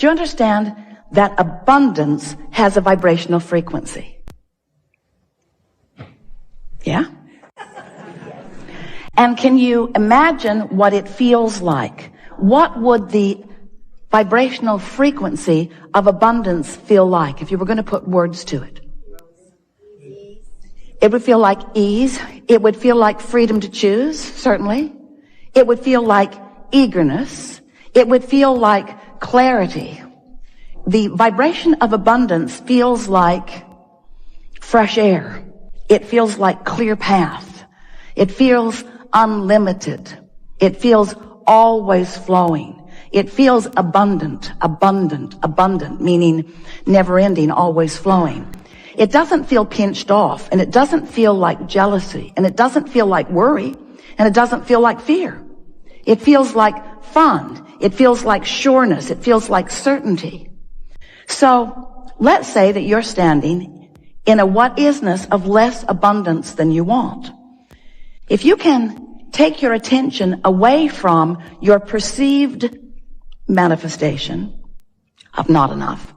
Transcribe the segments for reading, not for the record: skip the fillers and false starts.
Do you understand that abundance has a vibrational frequency? Yeah? And can you imagine what it feels like? What would the vibrational frequency of abundance feel like if you were going to put words to it? It would feel like ease. It would feel like freedom to choose, certainly. It would feel like eagerness. It would feel like clarity. The vibration of abundance feels like fresh air. It feels like clear path. It feels unlimited. It feels always flowing. It feels abundant, meaning never ending, always flowing. It doesn't feel pinched off, and it doesn't feel like jealousy, and it doesn't feel like worry, and it doesn't feel like fear. It feels like fun. It feels like sureness. It feels like certainty. So let's say that you're standing in a what-isness of less abundance than you want. If you can take your attention away from your perceived manifestation of not enough,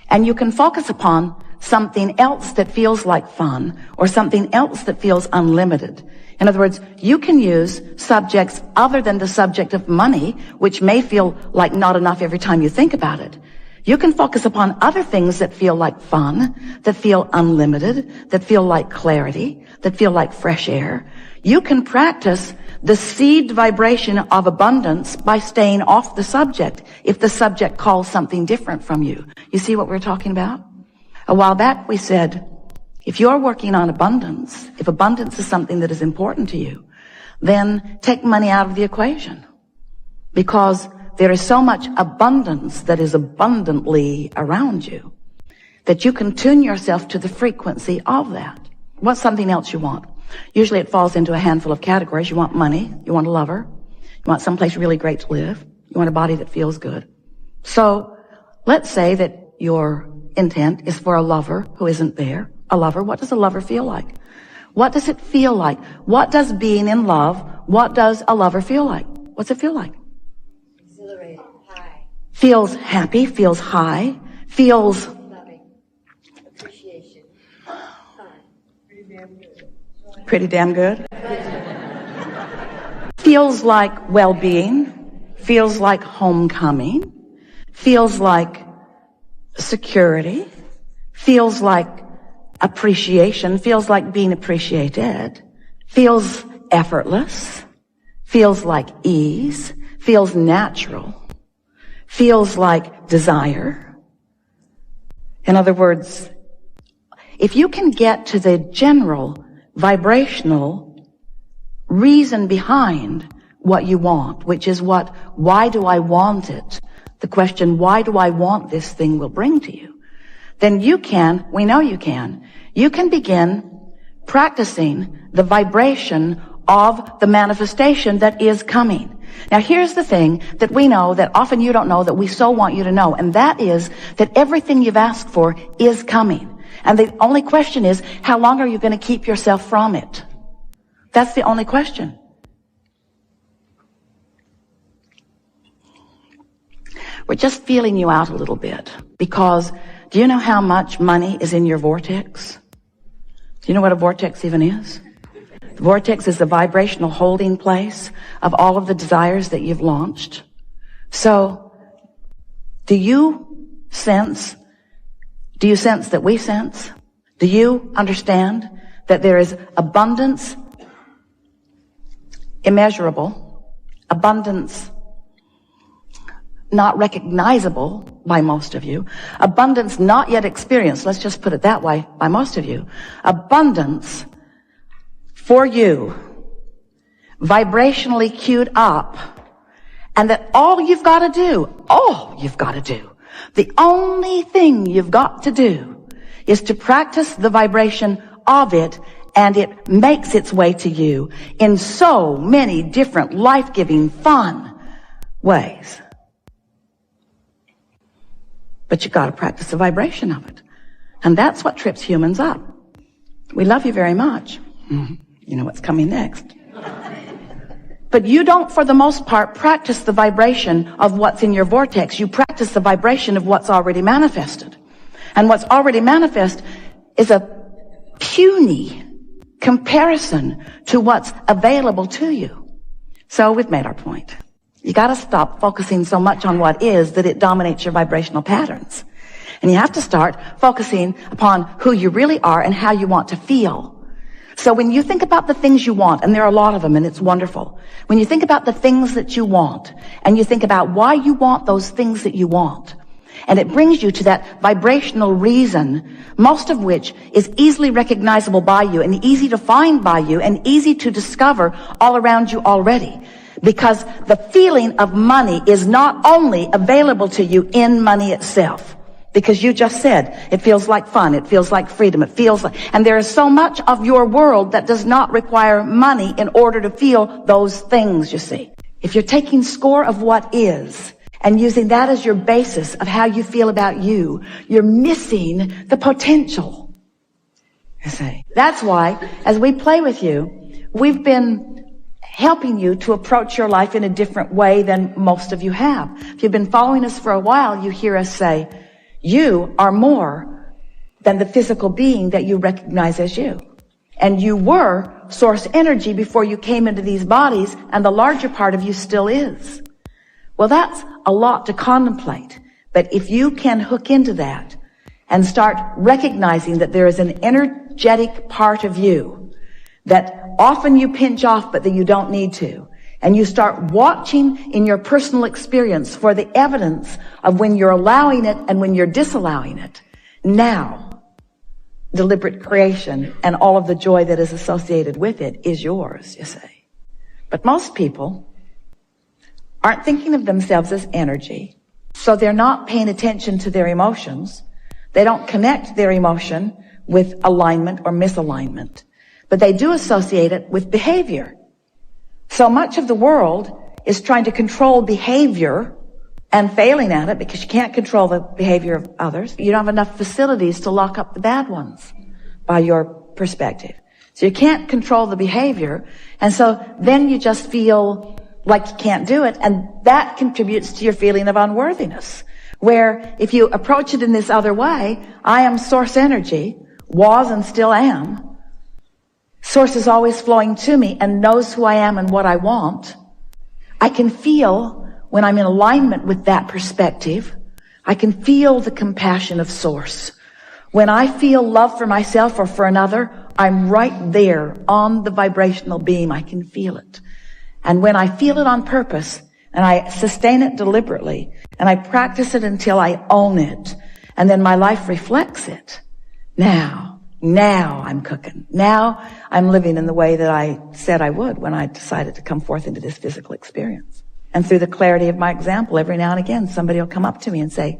and you can focus upon something else that feels like fun or something else that feels unlimited. In other words, you can use subjects other than the subject of money, which may feel like not enough every time you think about it. You can focus upon other things that feel like fun, that feel unlimited, that feel like clarity, that feel like fresh air. You can practice the seed vibration of abundance by staying off the subject if the subject calls something different from you. You see what we're talking about? A while back we said, if you're working on abundance, if abundance is something that is important to you, then take money out of the equation. Because there is so much abundance that is abundantly around you that you can tune yourself to the frequency of that. What's something else you want? Usually it falls into a handful of categories. You want money. You want a lover. You want someplace really great to live. You want a body that feels good. So let's say that your intent is for a lover who isn't there. A lover. What does a lover feel like? What does it feel like? What does being in love, what does a lover feel like? What's it feel like? Exhilarated, high. Feels happy, feels high, feels Loving. Appreciation. Fun. pretty damn good. Feels like well-being, feels like homecoming, feels like security, feels like appreciation, feels like being appreciated, feels effortless, feels like ease, feels natural, feels like desire. In other words, if you can get to the general vibrational reason behind what you want, which is why do I want it? The question, why do I want this thing will bring to you. Then we know you can begin practicing the vibration of the manifestation that is coming. Now here's the thing that we know that often you don't know that we so want you to know, and that is that everything you've asked for is coming. And the only question is, how long are you going to keep yourself from it? That's the only question. We're just feeling you out a little bit because do you know how much money is in your vortex? Do you know what a vortex even is? The vortex is the vibrational holding place of all of the desires that you've launched. So, do you sense that we sense? Do you understand that there is abundance immeasurable, abundance not recognizable by most of you, abundance not yet experienced, let's just put it that way, by most of you, abundance for you, vibrationally queued up, and that all you've got to do, the only thing you've got to do is to practice the vibration of it, and it makes its way to you in so many different life-giving, fun ways. But you've got to practice the vibration of it. And that's what trips humans up. We love you very much. You know what's coming next. But you don't, for the most part, practice the vibration of what's in your vortex. You practice the vibration of what's already manifested. And what's already manifest is a puny comparison to what's available to you. So we've made our point. You gotta stop focusing so much on what is that it dominates your vibrational patterns. And you have to start focusing upon who you really are and how you want to feel. So when you think about the things you want, and there are a lot of them and it's wonderful, when you think about the things that you want, and you think about why you want those things that you want, and it brings you to that vibrational reason, most of which is easily recognizable by you and easy to find by you and easy to discover all around you already. Because the feeling of money is not only available to you in money itself, because you just said, it feels like fun, it feels like freedom, it feels like, and there is so much of your world that does not require money in order to feel those things, you see. If you're taking score of what is, and using that as your basis of how you feel about you, you're missing the potential, you see. That's why, as we play with you, we've been helping you to approach your life in a different way than most of you have. If you've been following us for a while, you hear us say, you are more than the physical being that you recognize as you. And you were source energy before you came into these bodies, and the larger part of you still is. Well, that's a lot to contemplate. But if you can hook into that and start recognizing that there is an energetic part of you that often you pinch off but that you don't need to, and you start watching in your personal experience for the evidence of when you're allowing it and when you're disallowing it, now deliberate creation and all of the joy that is associated with it is yours, you see. But most people aren't thinking of themselves as energy, so they're not paying attention to their emotions. They don't connect their emotion with alignment or misalignment, but they do associate it with behavior. So much of the world is trying to control behavior and failing at it because you can't control the behavior of others. You don't have enough facilities to lock up the bad ones by your perspective. So you can't control the behavior, and so then you just feel like you can't do it, and that contributes to your feeling of unworthiness. Where if you approach it in this other way, I am source energy, was and still am. Source is always flowing to me and knows who I am and what I want. I can feel when I'm in alignment with that perspective. I can feel the compassion of Source. When I feel love for myself or for another, I'm right there on the vibrational beam. I can feel it. And when I feel it on purpose and I sustain it deliberately and I practice it until I own it, and then my life reflects it, now I'm cooking. Now I'm living in the way that I said I would when I decided to come forth into this physical experience. And through the clarity of my example, every now and again, somebody will come up to me and say,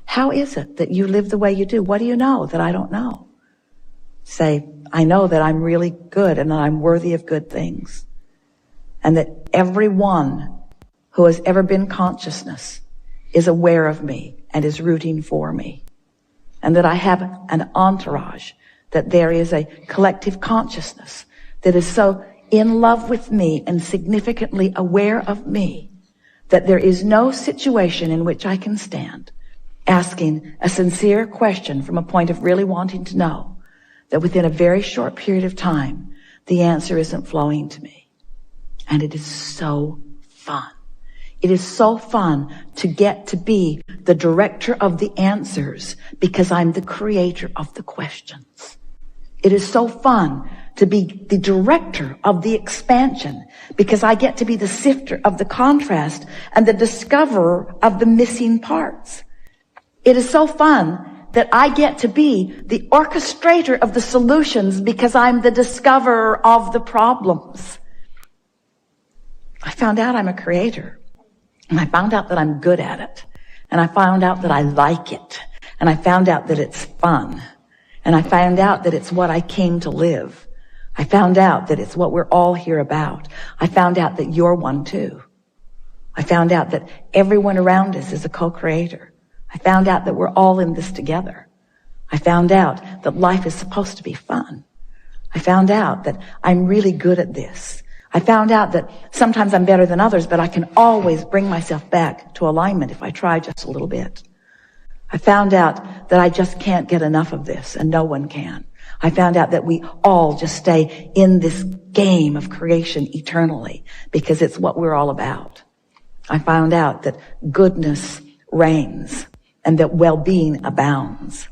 how is it that you live the way you do? What do you know that I don't know? Say, I know that I'm really good and that I'm worthy of good things. And that everyone who has ever been consciousness is aware of me and is rooting for me. And that I have an entourage, that there is a collective consciousness that is so in love with me and significantly aware of me that there is no situation in which I can stand asking a sincere question from a point of really wanting to know that within a very short period of time, the answer isn't flowing to me. And it is so fun. It is so fun to get to be the director of the answers because I'm the creator of the questions. It is so fun to be the director of the expansion because I get to be the sifter of the contrast and the discoverer of the missing parts. It is so fun that I get to be the orchestrator of the solutions because I'm the discoverer of the problems. I found out I'm a creator. And I found out that I'm good at it. And I found out that I like it. And I found out that it's fun. And I found out that it's what I came to live. I found out that it's what we're all here about. I found out that you're one too. I found out that everyone around us is a co-creator. I found out that we're all in this together. I found out that life is supposed to be fun. I found out that I'm really good at this. I found out that sometimes I'm better than others, but I can always bring myself back to alignment if I try just a little bit. I found out that I just can't get enough of this, and no one can. I found out that we all just stay in this game of creation eternally because it's what we're all about. I found out that goodness reigns and that well-being abounds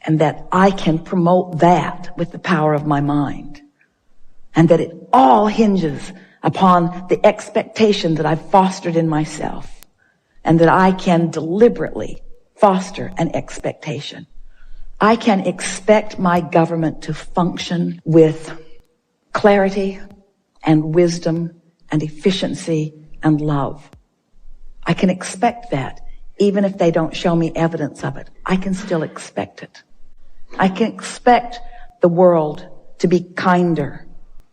and that I can promote that with the power of my mind and that it all hinges upon the expectation that I've fostered in myself and that I can deliberately foster an expectation. I can expect my government to function with clarity and wisdom and efficiency and love. I can expect that even if they don't show me evidence of it. I can still expect it. I can expect the world to be kinder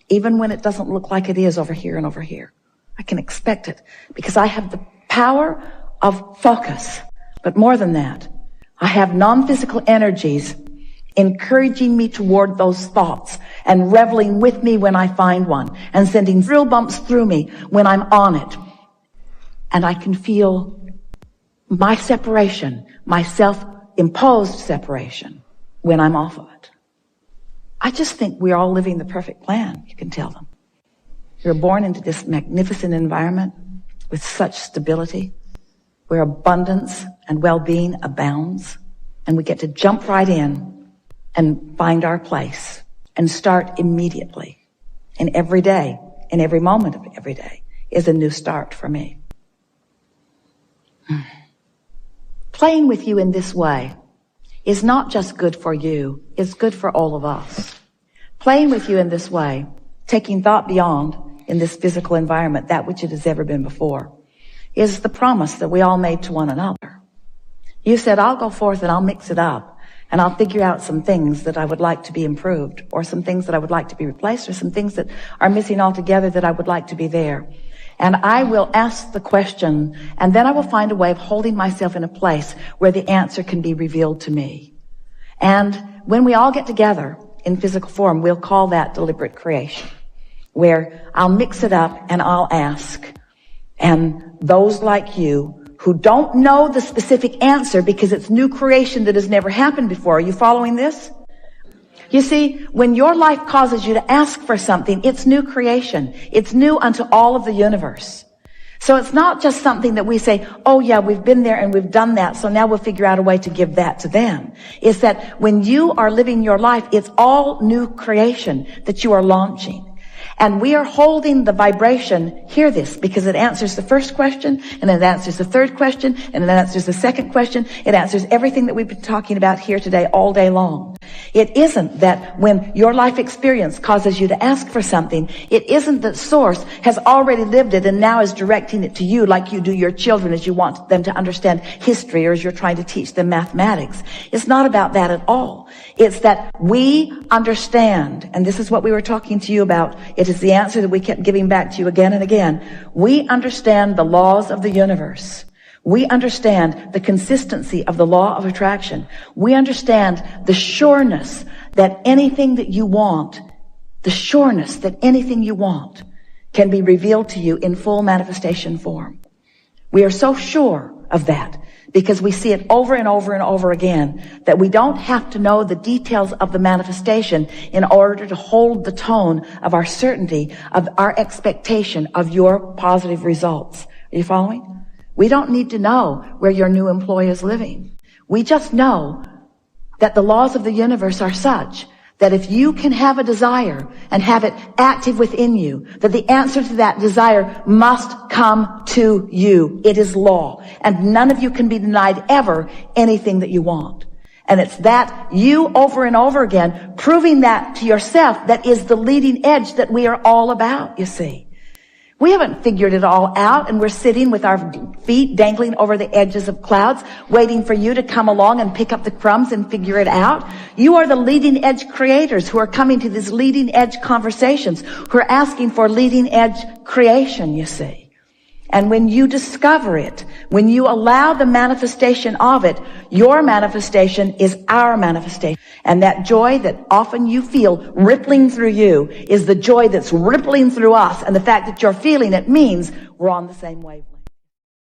even when it doesn't look like it is over here and over here. I can expect it because I have the power of focus. But more than that, I have non-physical energies encouraging me toward those thoughts and reveling with me when I find one and sending thrill bumps through me when I'm on it. And I can feel my separation, my self-imposed separation when I'm off of it. I just think we're all living the perfect plan, you can tell them. You're born into this magnificent environment with such stability, where abundance and well-being abounds, and we get to jump right in and find our place and start immediately. And every day, and every moment of every day is a new start for me. Playing with you in this way is not just good for you, it's good for all of us. Playing with you in this way, taking thought beyond in this physical environment, that which it has ever been before, is the promise that we all made to one another. You said, I'll go forth and I'll mix it up and I'll figure out some things that I would like to be improved or some things that I would like to be replaced or some things that are missing altogether that I would like to be there. And I will ask the question and then I will find a way of holding myself in a place where the answer can be revealed to me. And when we all get together in physical form, we'll call that deliberate creation, where I'll mix it up and I'll ask. And those like you who don't know the specific answer because it's new creation that has never happened before. Are you following this? You see, when your life causes you to ask for something, it's new creation. It's new unto all of the universe. So it's not just something that we say, oh yeah, we've been there and we've done that, so now we'll figure out a way to give that to them. It's that when you are living your life, it's all new creation that you are launching. And we are holding the vibration, hear this, because it answers the first question, and it answers the third question, and it answers the second question. It answers everything that we've been talking about here today all day long. It isn't that when your life experience causes you to ask for something, it isn't that Source has already lived it and now is directing it to you like you do your children as you want them to understand history or as you're trying to teach them mathematics. It's not about that at all. It's that we understand, and this is what we were talking to you about. It is the answer that we kept giving back to you again and again. We understand the laws of the universe. We understand the consistency of the law of attraction. We understand the sureness that anything that you want, the sureness that anything you want can be revealed to you in full manifestation form. We are so sure of that because we see it over and over and over again that we don't have to know the details of the manifestation in order to hold the tone of our certainty, of our expectation of your positive results. Are you following? We don't need to know where your new employee is living. We just know that the laws of the universe are such that if you can have a desire and have it active within you, that the answer to that desire must come to you. It is law. And none of you can be denied ever anything that you want. And it's that you over and over again proving that to yourself that is the leading edge that we are all about, you see. We haven't figured it all out and we're sitting with our feet dangling over the edges of clouds waiting for you to come along and pick up the crumbs and figure it out. You are the leading edge creators who are coming to these leading edge conversations, who are asking for leading edge creation, you see. And when you discover it, when you allow the manifestation of it, your manifestation is our manifestation. And that joy that often you feel rippling through you is the joy that's rippling through us. And the fact that you're feeling it means we're on the same wavelength.